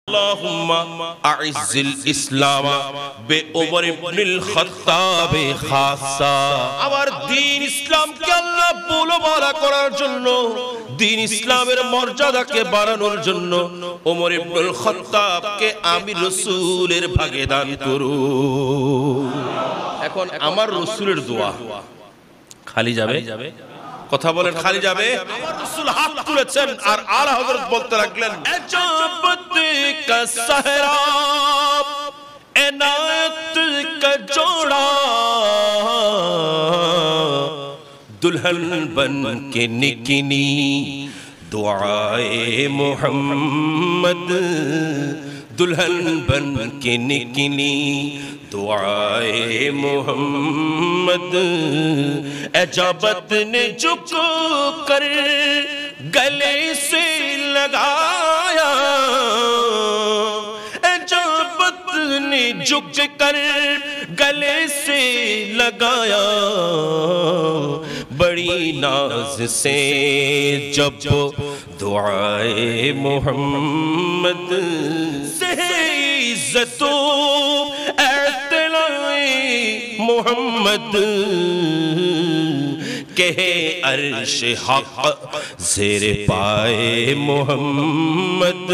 अल्लाहुम्मा अइज़्ज़िल इस्लाम बे Umar Ibnul Khattab खासा। आबार दीन इस्लामके आल्लाह बोलबाला करार जन्नो, दीन इस्लामेर मर्यादाके बाड़ानोर जन्नो उमर इब्नुल खत्ताबके आमी रसूलेर भागे दान करुन। এখন আমার রসুলের দোয়া খালি যাবে? কথা বলেন, খালি যাবে? আমার রাসূল হাত তুলেছেন আর আলা হযরত বলতে লাগলেন, এজাবত কা সাহরা এনায়েত কা জোড়া दुल्हन बन के निकली दुआए मोहम्मद, दुल्हन बन के निकली दुआए मोहम्मद। एजाबत ने झुक कर गले से लगाया, एजाबत ने झुक कर गले से लगाया, बड़ी नाज से जब दुआए मोहम्मद से इज्जतो एतलाए मोहम्मद कहे अर्श हक ज़ेरे पाए मोहम्मद।